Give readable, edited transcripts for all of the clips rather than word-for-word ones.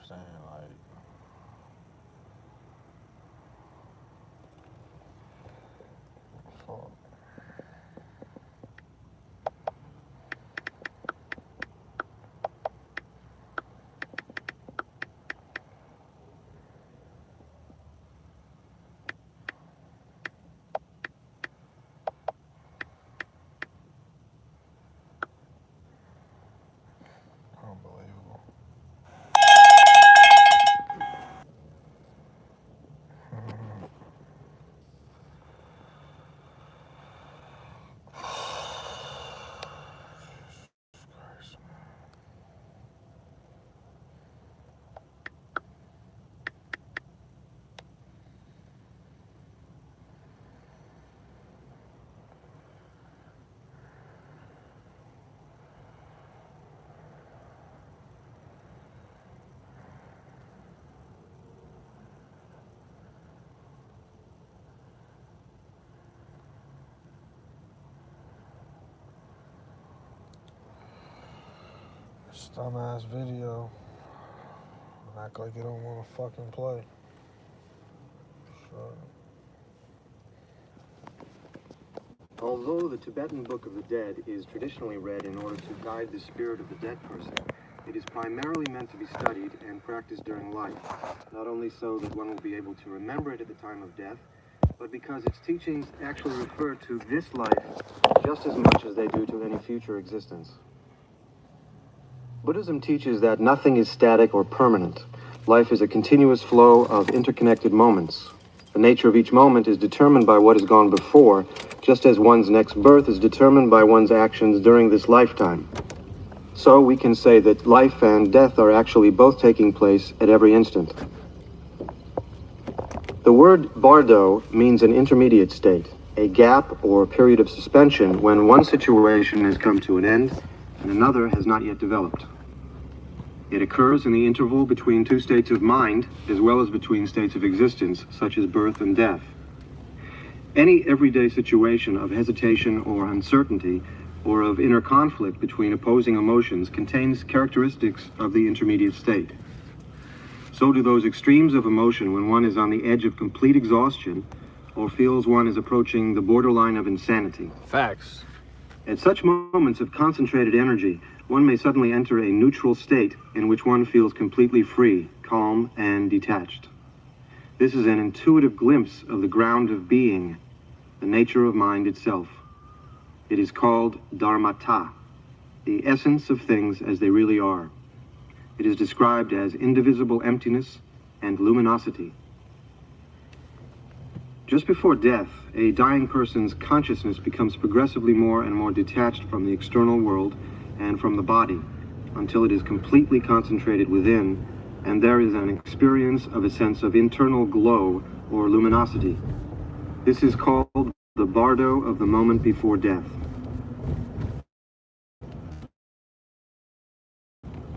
saying? Like, fuck. Unbelievable. Christ. This dumbass video. Act like you don't want to fucking play. Sure. Although the Tibetan Book of the Dead is traditionally read in order to guide the spirit of the dead person, it is primarily meant to be studied and practiced during life, not only so that one will be able to remember it at the time of death, but because its teachings actually refer to this life just as much as they do to any future existence. Buddhism teaches that nothing is static or permanent. Life is a continuous flow of interconnected moments. The nature of each moment is determined by what has gone before, just as one's next birth is determined by one's actions during this lifetime. So we can say that life and death are actually both taking place at every instant. The word bardo means an intermediate state, a gap or period of suspension when one situation has come to an end and another has not yet developed. It occurs in the interval between two states of mind, as well as between states of existence, such as birth and death. Any everyday situation of hesitation or uncertainty, or of inner conflict between opposing emotions, contains characteristics of the intermediate state. So do those extremes of emotion when one is on the edge of complete exhaustion, or feels one is approaching the borderline of insanity. Facts. At such moments of concentrated energy, one may suddenly enter a neutral state in which one feels completely free, calm, and detached. This is an intuitive glimpse of the ground of being, the nature of mind itself. It is called dharmata, the essence of things as they really are. It is described as indivisible emptiness and luminosity. Just before death, a dying person's consciousness becomes progressively more and more detached from the external world and from the body, until it is completely concentrated within, and there is an experience of a sense of internal glow or luminosity. This is called the bardo of the moment before death.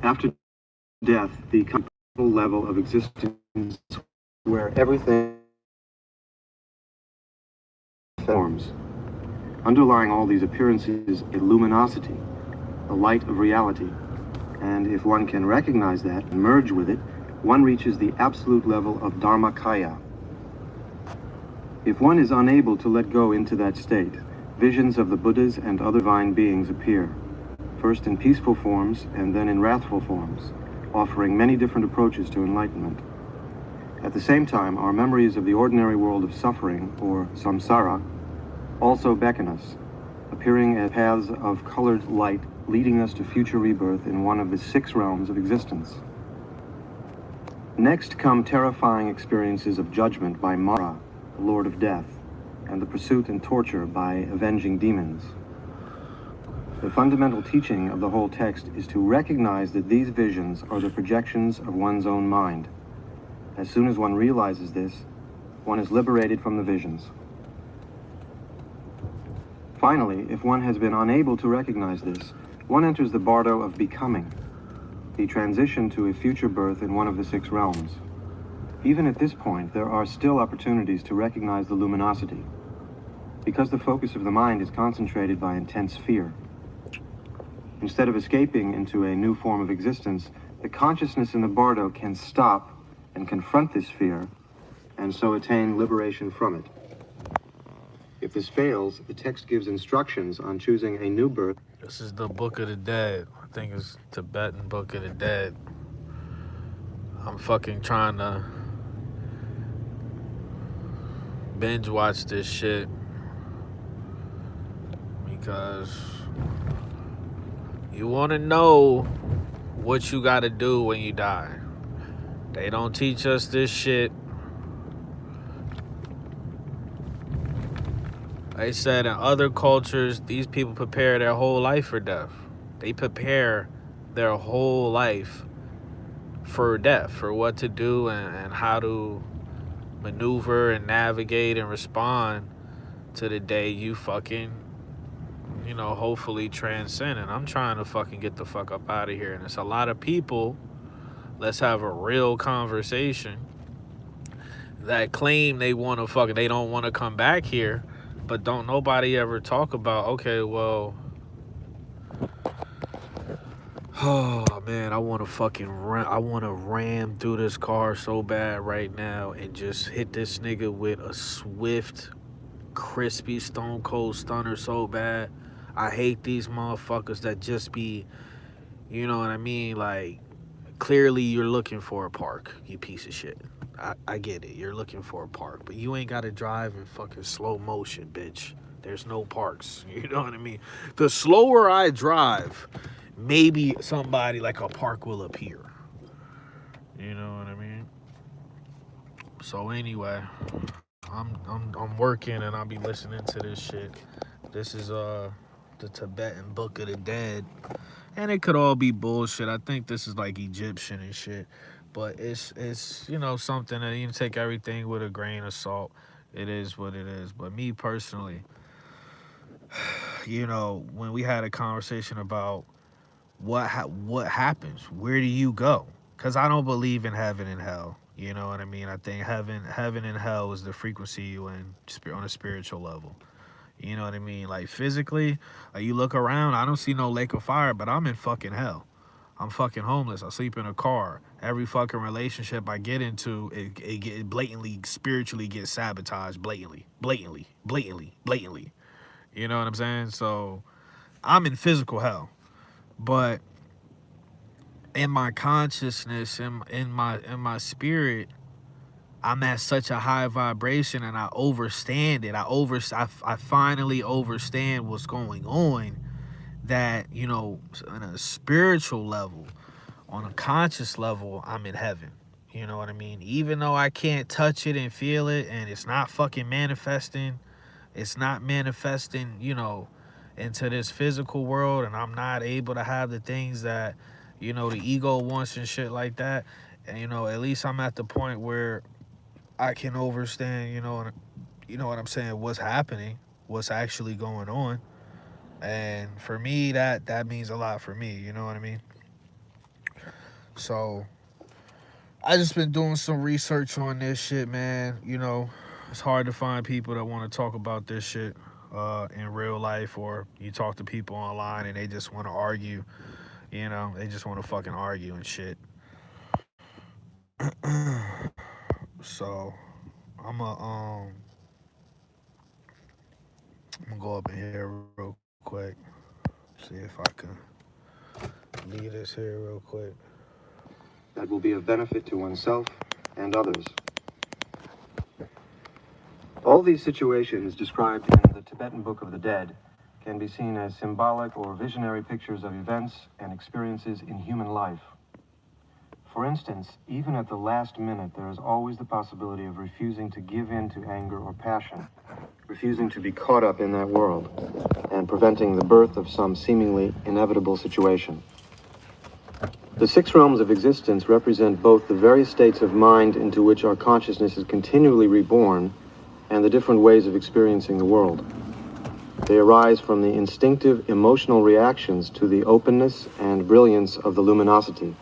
After death, the level of existence where everything forms. Underlying all these appearances is luminosity, the light of reality. And if one can recognize that and merge with it, one reaches the absolute level of Dharmakaya. If one is unable to let go into that state, visions of the Buddhas and other divine beings appear, first in peaceful forms and then in wrathful forms, offering many different approaches to enlightenment. At the same time, our memories of the ordinary world of suffering, or samsara, also beckon us, appearing as paths of colored light leading us to future rebirth in one of the 6 realms of existence. Next come terrifying experiences of judgment by Mara, the Lord of Death, and the pursuit and torture by avenging demons. The fundamental teaching of the whole text is to recognize that these visions are the projections of one's own mind. As soon as one realizes this, one is liberated from the visions. Finally, if one has been unable to recognize this, one enters the bardo of becoming, the transition to a future birth in one of the 6 realms. Even at this point, there are still opportunities to recognize the luminosity, because the focus of the mind is concentrated by intense fear. Instead of escaping into a new form of existence, the consciousness in the bardo can stop and confront this fear, and so attain liberation from it. If this fails, the text gives instructions on choosing a new birth. This is the Book of the Dead. I think it's Tibetan Book of the Dead. I'm fucking trying to binge watch this shit because you want to know what you got to do when you die. They don't teach us this shit. They said in other cultures, these people prepare their whole life for death. They prepare their whole life for death, for what to do and how to maneuver and navigate and respond to the day you fucking, hopefully transcend. And I'm trying to fucking get the fuck up out of here. And it's a lot of people, let's have a real conversation, that claim they want to they don't want to come back here. But don't nobody ever talk about, okay, well, oh man, I want to ram through this car so bad right now and just hit this nigga with a swift, crispy, stone cold stunner so bad. I hate these motherfuckers that just be, you know what I mean? Like, clearly you're looking for a park, you piece of shit. I get it. You're looking for a park, but you ain't got to drive in fucking slow motion, bitch. There's no parks. You know what I mean? The slower I drive, maybe somebody like a park will appear. You know what I mean? So anyway, I'm working and I'll be listening to this shit. This is the Tibetan Book of the Dead, and it could all be bullshit. I think this is like Egyptian and shit. But it's something that you take everything with a grain of salt. It is what it is. But me personally, when we had a conversation about what happens, where do you go? Because I don't believe in heaven and hell. You know what I mean? I think heaven and hell is the frequency you in on a spiritual level. You know what I mean? Like physically, you look around, I don't see no lake of fire, but I'm in fucking hell. I'm fucking homeless. I sleep in a car. Every fucking relationship I get into, it blatantly, spiritually gets sabotaged. Blatantly. You know what I'm saying? So I'm in physical hell. But in my consciousness, in my spirit, I'm at such a high vibration and I overstand it. I finally overstand what's going on. That, on a spiritual level, on a conscious level, I'm in heaven. You know what I mean? Even though I can't touch it and feel it, and it's not fucking manifesting, into this physical world, and I'm not able to have the things that, the ego wants and shit like that. And, at least I'm at the point where I can understand, you know what I'm saying, what's happening, what's actually going on. And for me, that means a lot for me, you know what I mean? So I just been doing some research on this shit, man. It's hard to find people that want to talk about this shit in real life, or you talk to people online and they just want to argue. They just want to fucking argue and shit. So I'm gonna go up in here real quick. See if I can leave this here real quick. That will be of benefit to oneself and others. All these situations described in the Tibetan Book of the Dead can be seen as symbolic or visionary pictures of events and experiences in human life. For instance, even at the last minute, there is always the possibility of refusing to give in to anger or passion, refusing to be caught up in that world, and preventing the birth of some seemingly inevitable situation. The six realms of existence represent both the various states of mind into which our consciousness is continually reborn and the different ways of experiencing the world. They arise from the instinctive emotional reactions to the openness and brilliance of the luminosity.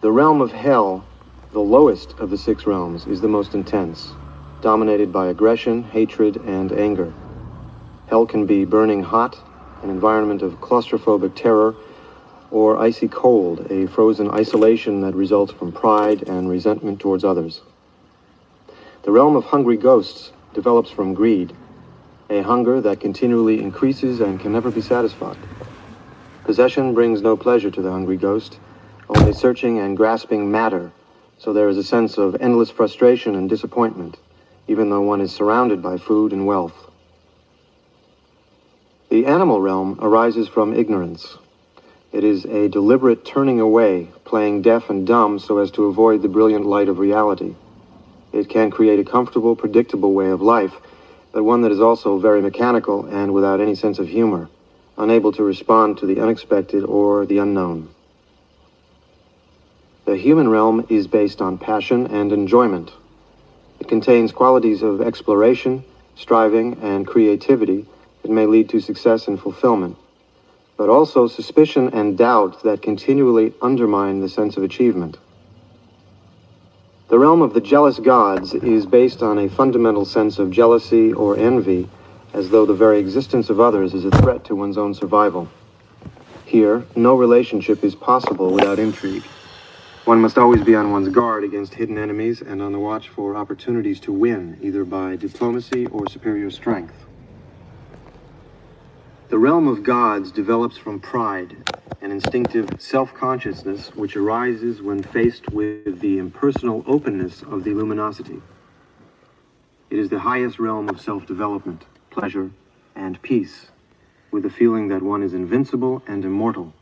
The realm of hell, the lowest of the six realms, is the most intense, dominated by aggression, hatred, and anger. Hell can be burning hot, an environment of claustrophobic terror, or icy cold, a frozen isolation that results from pride and resentment towards others. The realm of hungry ghosts develops from greed, a hunger that continually increases and can never be satisfied. Possession brings no pleasure to the hungry ghost, only searching and grasping matter, so there is a sense of endless frustration and disappointment, even though one is surrounded by food and wealth. The animal realm arises from ignorance. It is a deliberate turning away, playing deaf and dumb so as to avoid the brilliant light of reality. It can create a comfortable, predictable way of life, but one that is also very mechanical and without any sense of humor, unable to respond to the unexpected or the unknown. The human realm is based on passion and enjoyment. It contains qualities of exploration, striving, and creativity that may lead to success and fulfillment, but also suspicion and doubt that continually undermine the sense of achievement. The realm of the jealous gods is based on a fundamental sense of jealousy or envy, as though the very existence of others is a threat to one's own survival. Here, no relationship is possible without intrigue. One must always be on one's guard against hidden enemies and on the watch for opportunities to win, either by diplomacy or superior strength. The realm of gods develops from pride, an instinctive self-consciousness which arises when faced with the impersonal openness of the luminosity. It is the highest realm of self-development, pleasure, and peace, with the feeling that one is invincible and immortal.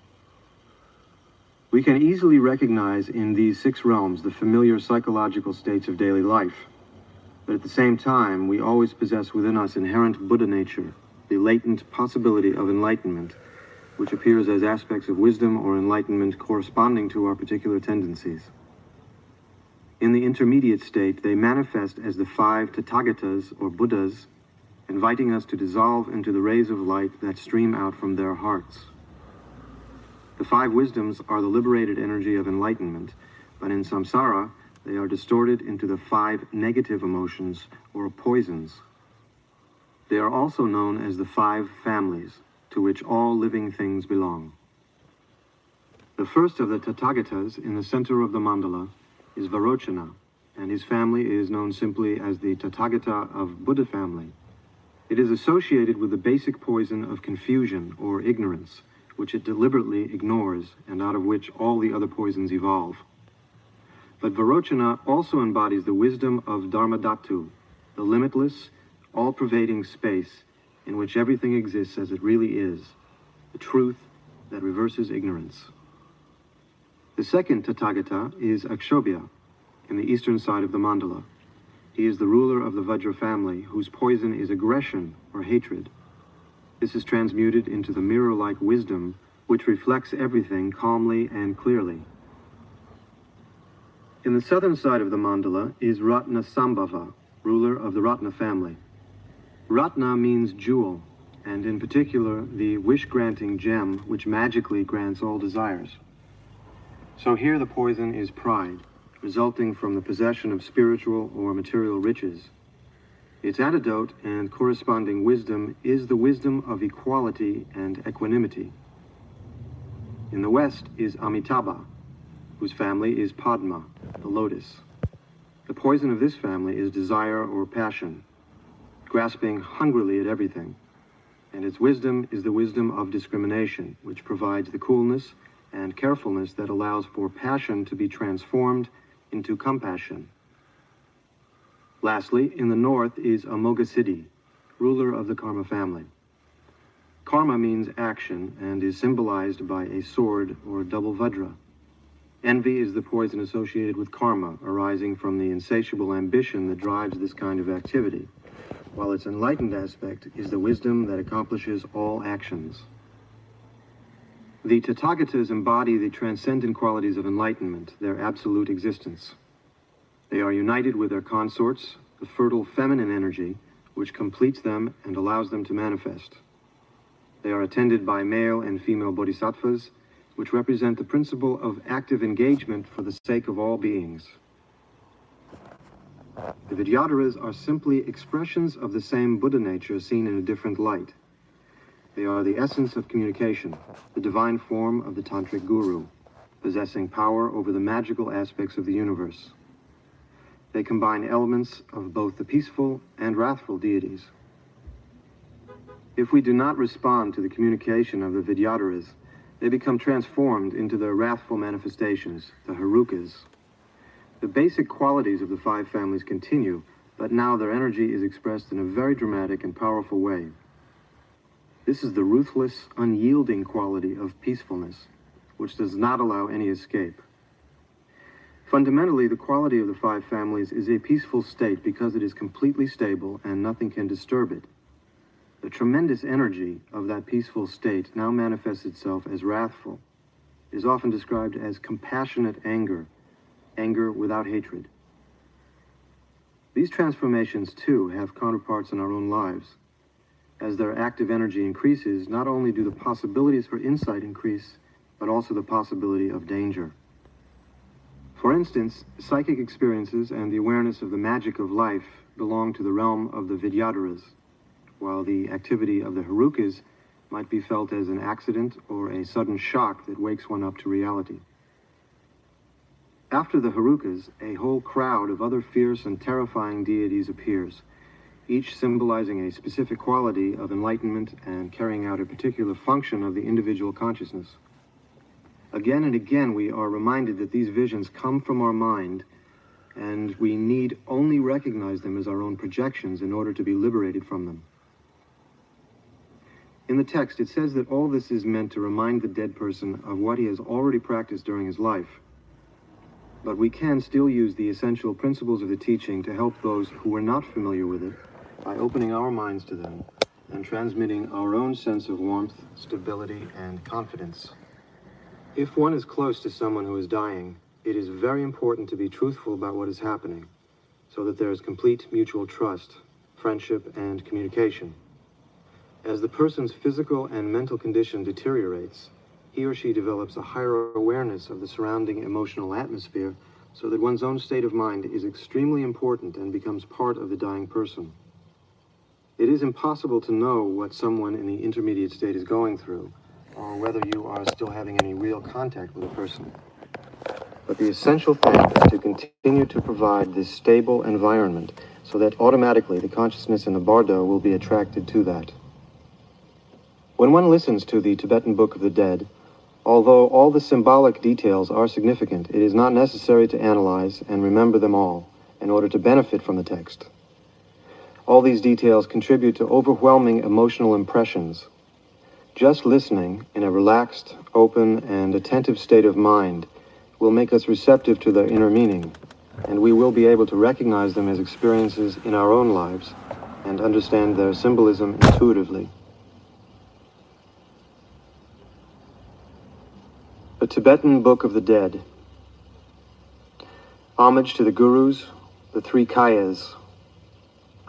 We can easily recognize in these 6 realms the familiar psychological states of daily life, but at the same time, we always possess within us inherent Buddha nature, the latent possibility of enlightenment, which appears as aspects of wisdom or enlightenment corresponding to our particular tendencies. In the intermediate state, they manifest as the 5 Tathagatas, or Buddhas, inviting us to dissolve into the rays of light that stream out from their hearts. The 5 wisdoms are the liberated energy of enlightenment, but in samsara, they are distorted into the 5 negative emotions, or poisons. They are also known as the 5 families, to which all living things belong. The first of the Tathagatas in the center of the mandala is Varochana, and his family is known simply as the Tathagata of Buddha family. It is associated with the basic poison of confusion or ignorance, which it deliberately ignores and out of which all the other poisons evolve. But Varochana also embodies the wisdom of Dharmadhatu, the limitless, all-pervading space in which everything exists as it really is, the truth that reverses ignorance. The second Tathagata is Akshobhya, in the eastern side of the mandala. He is the ruler of the Vajra family, whose poison is aggression or hatred. This is transmuted into the mirror-like wisdom, which reflects everything calmly and clearly. In the southern side of the mandala is Ratna Sambhava, ruler of the Ratna family. Ratna means jewel, and in particular the wish-granting gem which magically grants all desires. So here the poison is pride, resulting from the possession of spiritual or material riches. Its antidote and corresponding wisdom is the wisdom of equality and equanimity. In the west is Amitabha, whose family is Padma, the lotus. The poison of this family is desire or passion, grasping hungrily at everything, and its wisdom is the wisdom of discrimination, which provides the coolness and carefulness that allows for passion to be transformed into compassion. Lastly, in the north is Amoghasiddhi, ruler of the Karma family. Karma means action and is symbolized by a sword or double vajra. Envy is the poison associated with karma, arising from the insatiable ambition that drives this kind of activity, while its enlightened aspect is the wisdom that accomplishes all actions. The Tathagatas embody the transcendent qualities of enlightenment, their absolute existence. They are united with their consorts, the fertile feminine energy, which completes them and allows them to manifest. They are attended by male and female bodhisattvas, which represent the principle of active engagement for the sake of all beings. The Vidyadharas are simply expressions of the same Buddha nature seen in a different light. They are the essence of communication, the divine form of the tantric guru, possessing power over the magical aspects of the universe. They combine elements of both the peaceful and wrathful deities. If we do not respond to the communication of the Vidyadharas, they become transformed into their wrathful manifestations, the Herukas. The basic qualities of the five families continue, but now their energy is expressed in a very dramatic and powerful way. This is the ruthless, unyielding quality of peacefulness, which does not allow any escape. Fundamentally, the quality of the five families is a peaceful state because it is completely stable and nothing can disturb it. The tremendous energy of that peaceful state now manifests itself as wrathful. It is often described as compassionate anger, anger without hatred. These transformations, too, have counterparts in our own lives. As their active energy increases, not only do the possibilities for insight increase, but also the possibility of danger. For instance, psychic experiences and the awareness of the magic of life belong to the realm of the Vidyadharas, while the activity of the Herukas might be felt as an accident or a sudden shock that wakes one up to reality. After the Herukas, a whole crowd of other fierce and terrifying deities appears, each symbolizing a specific quality of enlightenment and carrying out a particular function of the individual consciousness. Again and again, we are reminded that these visions come from our mind, and we need only recognize them as our own projections in order to be liberated from them. In the text, it says that all this is meant to remind the dead person of what he has already practiced during his life. But we can still use the essential principles of the teaching to help those who are not familiar with it by opening our minds to them and transmitting our own sense of warmth, stability, and confidence. If one is close to someone who is dying, it is very important to be truthful about what is happening, so that there is complete mutual trust, friendship, and communication. As the person's physical and mental condition deteriorates, he or she develops a higher awareness of the surrounding emotional atmosphere, so that one's own state of mind is extremely important and becomes part of the dying person. It is impossible to know what someone in the intermediate state is going through, or whether you are still having any real contact with a person. But the essential thing is to continue to provide this stable environment so that automatically the consciousness in the bardo will be attracted to that. When one listens to the Tibetan Book of the Dead, although all the symbolic details are significant, it is not necessary to analyze and remember them all in order to benefit from the text. All these details contribute to overwhelming emotional impressions. Just listening in a relaxed, open, and attentive state of mind will make us receptive to their inner meaning, and we will be able to recognize them as experiences in our own lives and understand their symbolism intuitively. The Tibetan Book of the Dead. Homage to the Gurus, the three Kayas,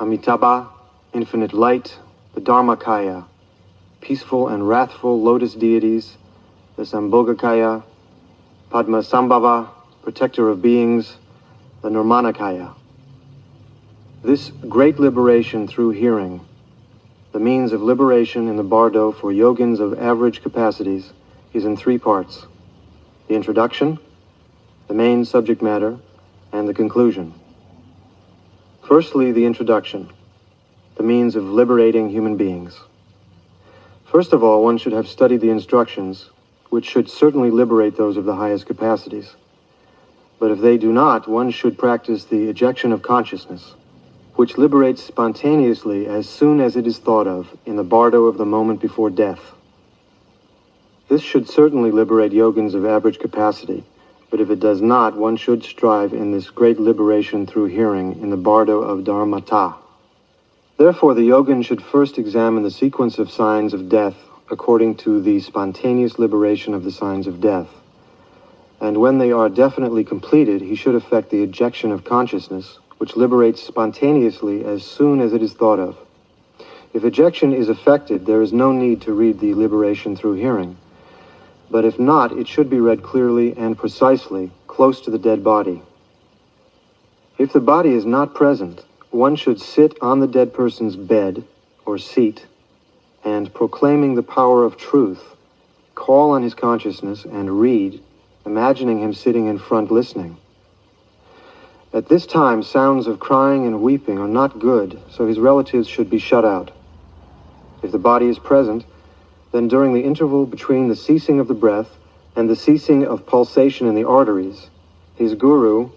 Amitabha, infinite light, the Dharmakaya, peaceful and wrathful lotus deities, the Sambhogakaya, Padmasambhava, protector of beings, the Nirmanakaya. This great liberation through hearing, the means of liberation in the bardo for yogins of average capacities, is in three parts: the introduction, the main subject matter, and the conclusion. Firstly, the introduction, the means of liberating human beings. First of all, one should have studied the instructions, which should certainly liberate those of the highest capacities. But if they do not, one should practice the ejection of consciousness, which liberates spontaneously as soon as it is thought of in the bardo of the moment before death. This should certainly liberate yogins of average capacity, but if it does not, one should strive in this great liberation through hearing in the bardo of Dharmata. Therefore, the yogin should first examine the sequence of signs of death according to the spontaneous liberation of the signs of death. And when they are definitely completed, he should effect the ejection of consciousness, which liberates spontaneously as soon as it is thought of. If ejection is effected, there is no need to read the liberation through hearing. But if not, it should be read clearly and precisely, close to the dead body. If the body is not present, one should sit on the dead person's bed or seat and proclaiming the power of truth, call on his consciousness and read, imagining him sitting in front listening. At this time, sounds of crying and weeping are not good, so his relatives should be shut out. If the body is present, then during the interval between the ceasing of the breath and the ceasing of pulsation in the arteries, his guru,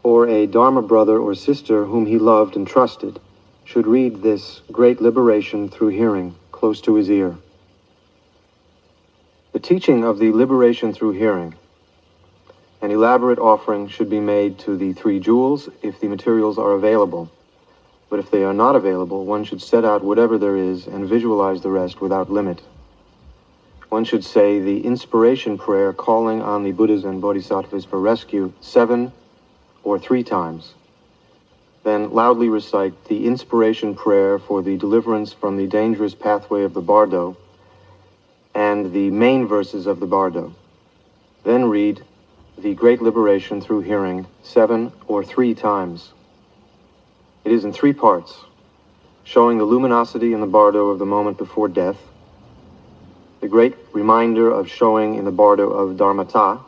or a Dharma brother or sister whom he loved and trusted, should read this great liberation through hearing close to his ear. The teaching of the liberation through hearing. An elaborate offering should be made to the 3 jewels if the materials are available. But if they are not available, one should set out whatever there is and visualize the rest without limit. One should say the inspiration prayer calling on the Buddhas and Bodhisattvas for rescue 7 or 3 times. Then loudly recite the inspiration prayer for the deliverance from the dangerous pathway of the bardo and the main verses of the bardo. Then read the great liberation through hearing 7 or 3 times. It is in 3 parts, showing the luminosity in the bardo of the moment before death, the great reminder of showing in the bardo of dharmata,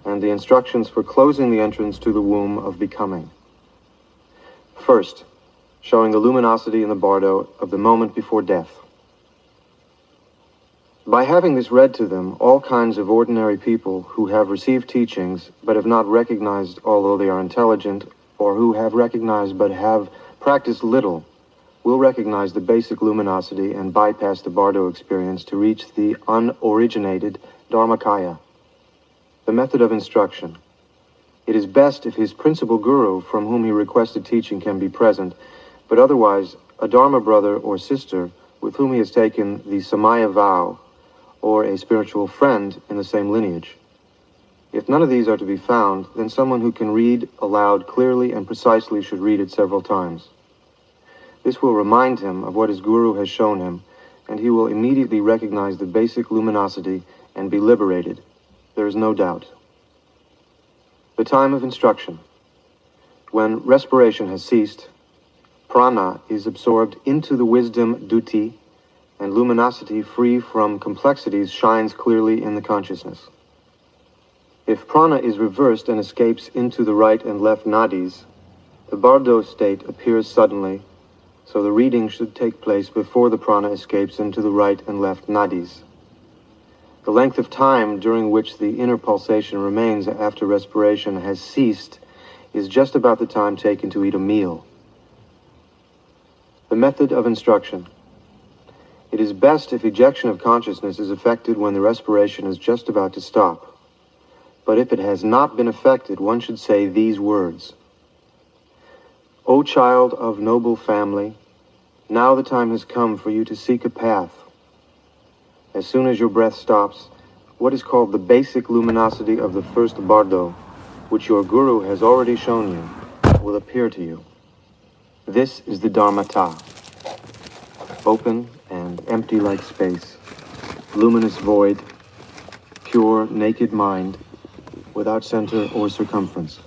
and the instructions for closing the entrance to the womb of becoming. First, showing the luminosity in the bardo of the moment before death. By having this read to them, all kinds of ordinary people who have received teachings but have not recognized although they are intelligent, or who have recognized but have practiced little, will recognize the basic luminosity and bypass the bardo experience to reach the unoriginated Dharmakaya. The method of instruction. It is best if his principal guru from whom he requested teaching can be present, but otherwise a Dharma brother or sister with whom he has taken the Samaya vow, or a spiritual friend in the same lineage. If none of these are to be found, then someone who can read aloud clearly and precisely should read it several times. This will remind him of what his guru has shown him, and he will immediately recognize the basic luminosity and be liberated. There is no doubt. The time of instruction. When respiration has ceased, prana is absorbed into the wisdom duti, and luminosity free from complexities shines clearly in the consciousness. If prana is reversed and escapes into the right and left nadis, the bardo state appears suddenly, so the reading should take place before the prana escapes into the right and left nadis. The length of time during which the inner pulsation remains after respiration has ceased is just about the time taken to eat a meal. The method of instruction. It is best if ejection of consciousness is effected when the respiration is just about to stop. But if it has not been effected, one should say these words. O child of noble family, now the time has come for you to seek a path. As soon as your breath stops, what is called the basic luminosity of the first bardo, which your guru has already shown you, will appear to you. This is the dharmata, open and empty like space, luminous void, pure naked mind, without center or circumference.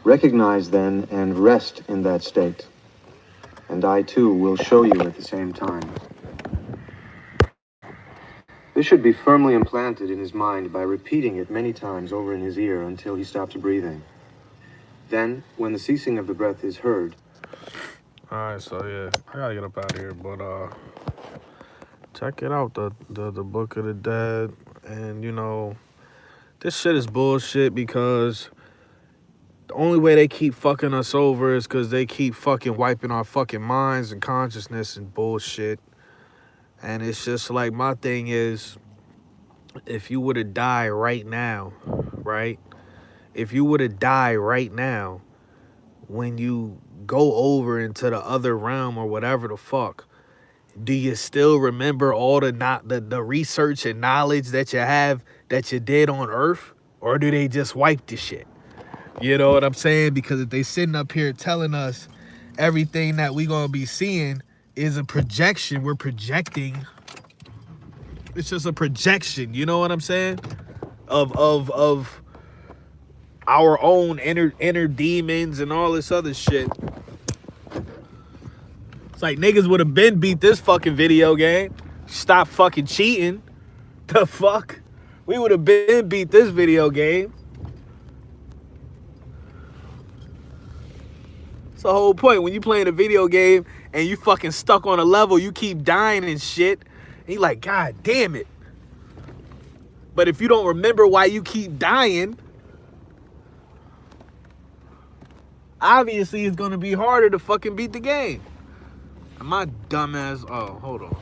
Recognize then and rest in that state, and I too will show you at the same time. This should be firmly implanted in his mind by repeating it many times over in his ear until he stops breathing. Then, when the ceasing of the breath is heard. Alright, so yeah, I gotta get up out of here, but check it out, the Book of the Dead, and you know, this shit is bullshit because the only way they keep fucking us over is because they keep fucking wiping our fucking minds and consciousness and bullshit. And it's just like, my thing is, if you were to die right now, right? If you were to die right now, when you go over into the other realm or whatever the fuck, do you still remember all the research and knowledge that you have that you did on Earth? Or do they just wipe the shit? You know what I'm saying? Because if they sitting up here telling us everything that we gonna be seeing is a projection, we're projecting. It's just a projection, you know what I'm saying? Of our own inner demons and all this other shit. It's like niggas would have been beat this fucking video game. Stop fucking cheating. The fuck? We would have been beat this video game. It's the whole point. When you playing a video game and you fucking stuck on a level, you keep dying and shit. And you like, God damn it. But if you don't remember why you keep dying, obviously it's gonna be harder to fucking beat the game. And my dumbass, oh, hold on.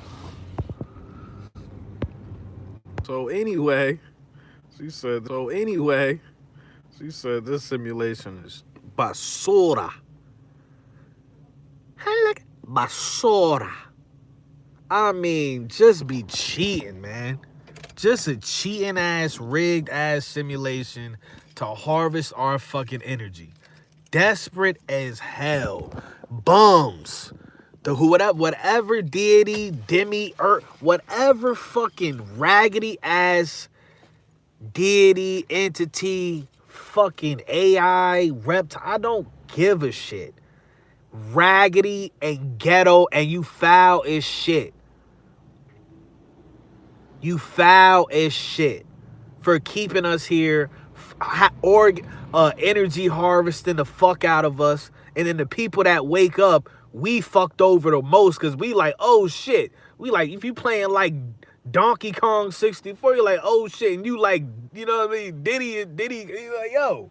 So anyway, she said this simulation is basura. I like basura. I mean, just be cheating, man. Just a cheating ass, rigged ass simulation to harvest our fucking energy. Desperate as hell. Bums. Whatever deity, whatever fucking raggedy ass deity, entity, fucking AI, reptile, I don't give a shit. Raggedy and ghetto, and you foul as shit. You foul as shit for keeping us here, energy harvesting the fuck out of us, and then the people that wake up, we fucked over the most because we like, oh shit. We like, if you playing like Donkey Kong 64, you're like, oh shit, and you like, you know what I mean, Diddy, you like, yo.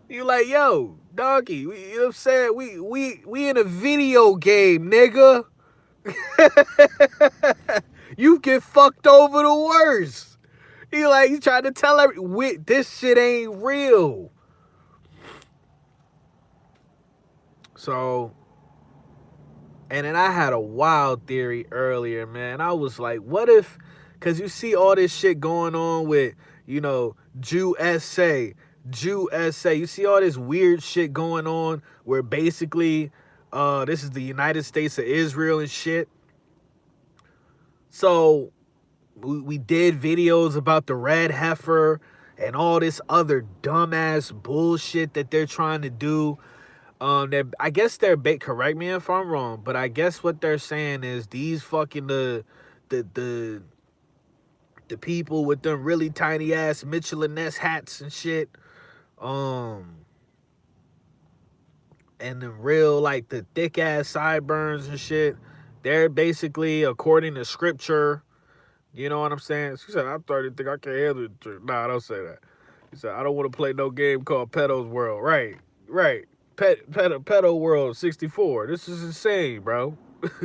You like, yo, Donkey, you know what I'm saying? We in a video game, nigga. You get fucked over the worst. He trying to tell this shit ain't real. So, and then I had a wild theory earlier, man. I was like, what if, because you see all this shit going on with, you know, Jew SA. You see all this weird shit going on where basically this is the United States of Israel and shit. So we did videos about the red heifer and all this other dumbass bullshit that they're trying to do. I guess correct me if I'm wrong, but I guess what they're saying is these fucking the people with them really tiny ass Michelin Ness hats and shit, and the real like the thick ass sideburns and shit, they're basically, according to scripture, you know what I'm saying? She said, I'm starting to think I can't handle it. Nah, don't say that. She said, I don't want to play no game called Pedo's World. Right. Pedo World 64. This is insane, bro.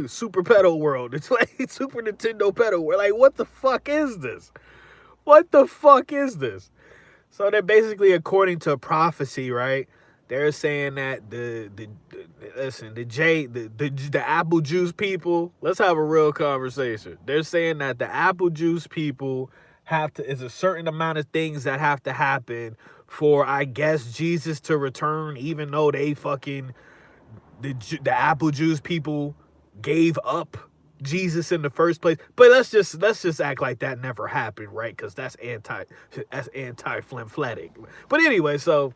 Super Pedo World. It's like Super Nintendo Pedo World. Like, what the fuck is this? So they're basically, according to prophecy, right? They're saying that the apple juice people, let's have a real conversation. They're saying that the apple juice people is a certain amount of things that have to happen for, I guess, Jesus to return, even though they fucking, the apple juice people gave up Jesus in the first place. But let's just act like that never happened, right? Because that's anti-flimflatic. But anyway, so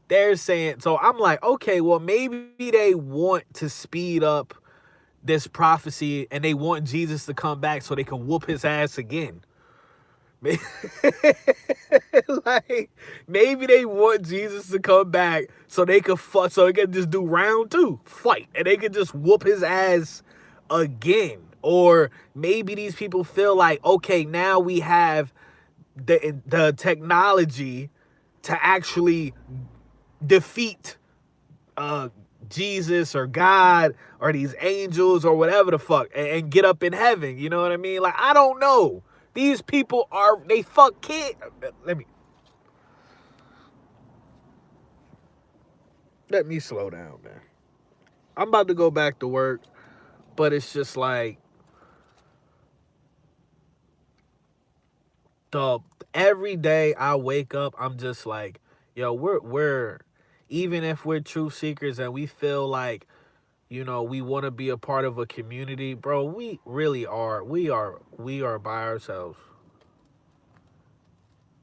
they're saying, so I'm like, okay, well, maybe they want to speed up this prophecy and they want Jesus to come back so they can whoop his ass again. Like, maybe they want Jesus to come back so they can just do round 2, fight, and they can just whoop his ass again. Or maybe these people feel like, okay, now we have the technology to actually defeat Jesus or God or these angels or whatever the fuck and get up in heaven. You know what I mean? Like, I don't know. These people they fuck kids. Let me slow down, man. I'm about to go back to work, but it's just like every day I wake up, I'm just like, yo, we're even if we're truth seekers and we feel like, you know, we want to be a part of a community, bro, we really are. We are by ourselves.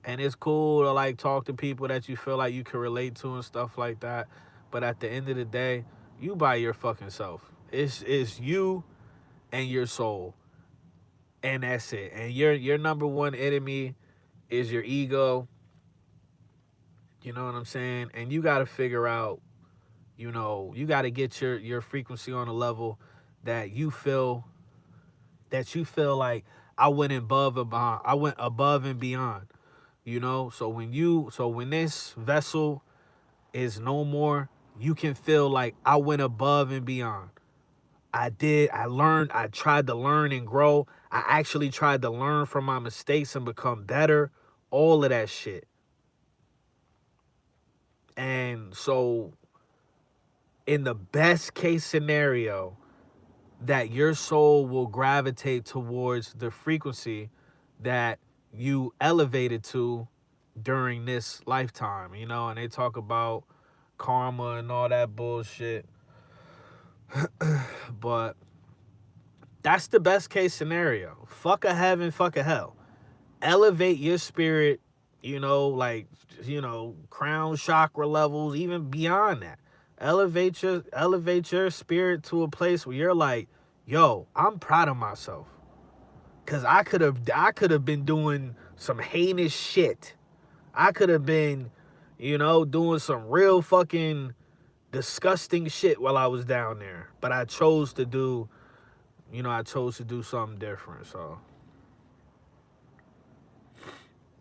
And it's cool to like talk to people that you feel like you can relate to and stuff like that. But at the end of the day, You by your fucking self. It's you and your soul, and that's it. And your number one enemy is your ego. You know what I'm saying? And you got to figure out. You got to get your frequency on a level that you feel like I went above and beyond. I went above and beyond. So when this vessel is no more, you can feel like I went above and beyond. I learned, I tried to learn and grow. I actually tried to learn from my mistakes and become better. All of that shit. And so in the best case scenario, that your soul will gravitate towards the frequency that you elevated to during this lifetime, and they talk about karma and all that bullshit. But that's the best case scenario. Fuck a heaven, fuck a hell. Elevate your spirit, crown chakra levels, even beyond that. Elevate your spirit to a place where you're like, yo, I'm proud of myself. Cause I could have been doing some heinous shit. I could have been, doing some real fucking disgusting shit while I was down there. But I chose to do something different. So,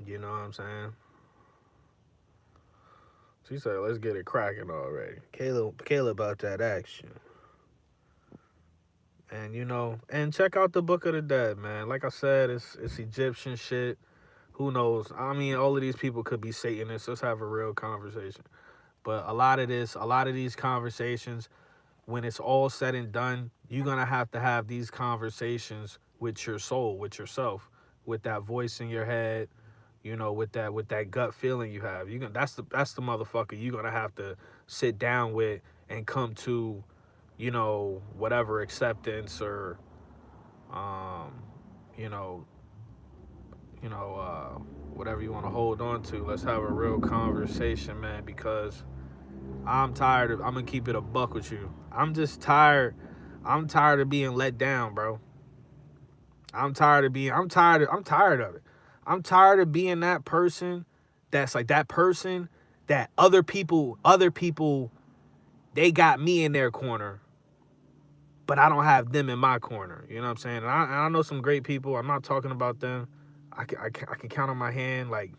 you know what I'm saying? She said, let's get it cracking already. Caleb about that action. And and check out the Book of the Dead, man. Like I said, it's Egyptian shit. Who knows? I mean, all of these people could be Satanists. Let's have a real conversation. But a lot of these conversations, when it's all said and done, you're gonna have to have these conversations with your soul, with yourself, with that voice in your head, with that gut feeling you have. That's the motherfucker you're gonna have to sit down with and come to, whatever acceptance or you know, whatever you want to hold on to. Let's have a real conversation, man, because I'm tired of, I'm gonna keep it a buck with you. I'm just tired. I'm tired of being let down, bro. I'm tired of it. I'm tired of being that person that's like that person that other people, they got me in their corner, but I don't have them in my corner. You know what I'm saying? And I know some great people. I'm not talking about them. I can count on my hand like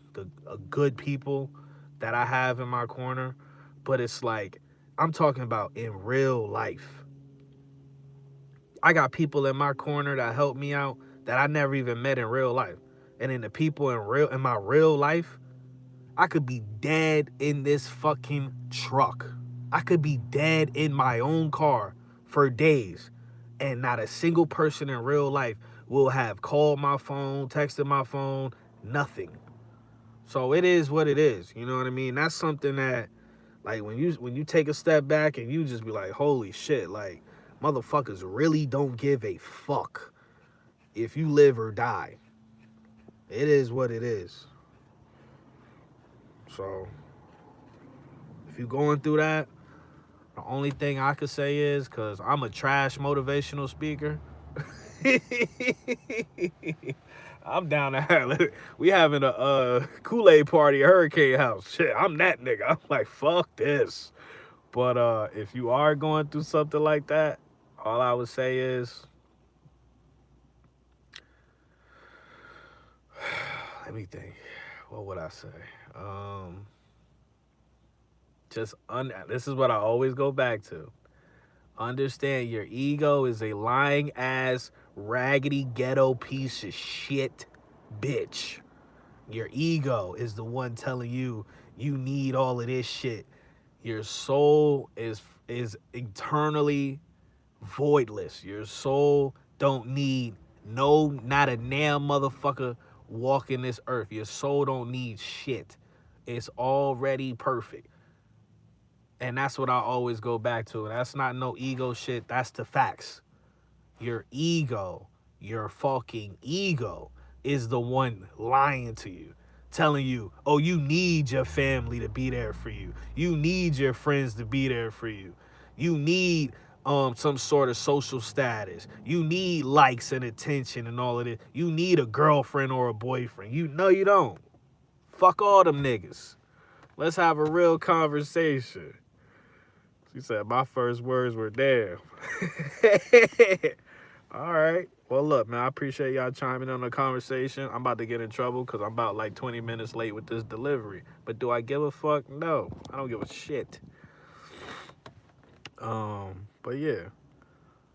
a good people that I have in my corner. But it's like, I'm talking about in real life. I got people in my corner that help me out that I never even met in real life. And then the people in my real life, I could be dead in this fucking truck. I could be dead in my own car for days. And not a single person in real life will have called my phone, texted my phone, nothing. So it is what it is. You know what I mean? That's something that, like, when you take a step back and you just be like, holy shit, like, motherfuckers really don't give a fuck if you live or die. It is what it is. So, if you're going through that, the only thing I could say is, because I'm a trash motivational speaker, I'm down to have, we having a Kool-Aid party at Hurricane House. Shit, I'm that nigga. I'm like, fuck this. But if you are going through something like that, all I would say is, let me think. What would I say? This is what I always go back to. Understand your ego is a lying ass, raggedy ghetto piece of shit bitch. Your ego is the one telling you you need all of this shit. Your soul is eternally voidless. Your soul don't need not a damn motherfucker walking this earth. Your soul don't need shit. It's already perfect. And that's what I always go back to. That's not no ego shit. That's the facts. Your ego, your fucking ego, is the one lying to you, telling you, oh, you need your family to be there for you. You need your friends to be there for you. You need some sort of social status. You need likes and attention and all of this. You need a girlfriend or a boyfriend. You don't. Fuck all them niggas. Let's have a real conversation. She said my first words were damn. All right. Well, look, man, I appreciate y'all chiming in on the conversation. I'm about to get in trouble because I'm about like 20 minutes late with this delivery. But do I give a fuck? No, I don't give a shit. But yeah,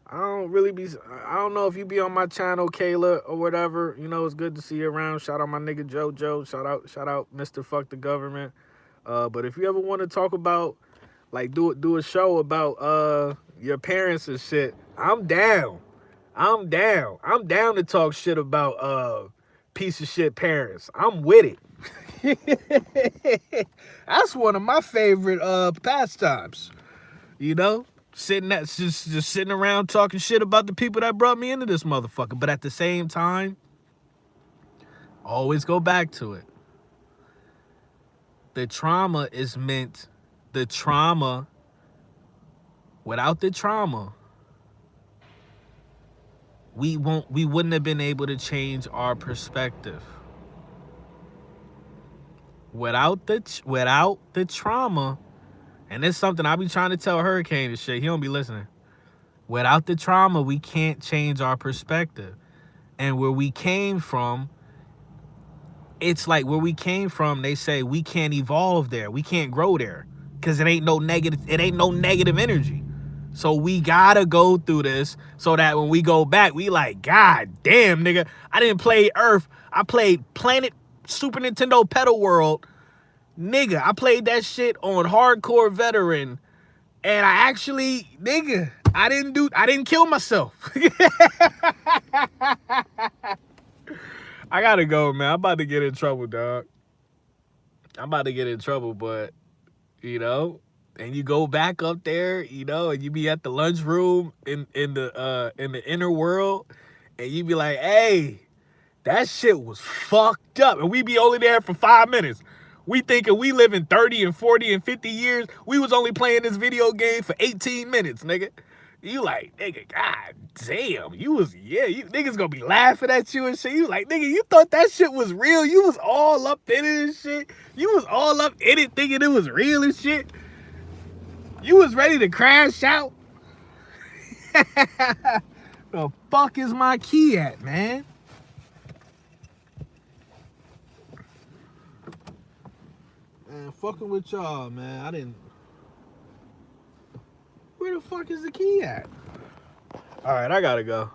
I don't know if you be on my channel, Kayla, or whatever. You know, it's good to see you around. Shout out my nigga JoJo. Shout out Mr. Fuck the Government. But if you ever want to talk about, like, do a show about your parents and shit, I'm down. I'm down to talk shit about piece of shit parents. I'm with it. That's one of my favorite pastimes. You know, just sitting around talking shit about the people that brought me into this motherfucker. But at the same time, always go back to it. The trauma is meant, without the trauma, we wouldn't have been able to change our perspective. Without the trauma, and it's something I be trying to tell Hurricane and shit. He don't be listening. Without the trauma, we can't change our perspective. And where we came from, it's like where we came from, they say we can't evolve there. We can't grow there. Because it ain't no negative energy. So we gotta go through this so that when we go back, we like, God damn, nigga. I didn't play Earth. I played Planet Super Nintendo Pedal World. Nigga, I played that shit on Hardcore Veteran, and I actually, nigga, I didn't kill myself. I gotta go, man. I'm about to get in trouble, dog. I'm about to get in trouble, but, you know, and you go back up there, you know, and you be at the lunchroom in the inner world, and you be like, hey, that shit was fucked up, and we be only there for 5 minutes. We thinking we live in 30 and 40 and 50 years. We was only playing this video game for 18 minutes, nigga. You like, nigga, god damn. You niggas gonna be laughing at you and shit. You like, nigga, you thought that shit was real. You was all up in it and shit. You was all up in it thinking it was real and shit. You was ready to crash out. The fuck is my key at, man? Man, fucking with y'all, man. Where the fuck is the key at? All right, I gotta go.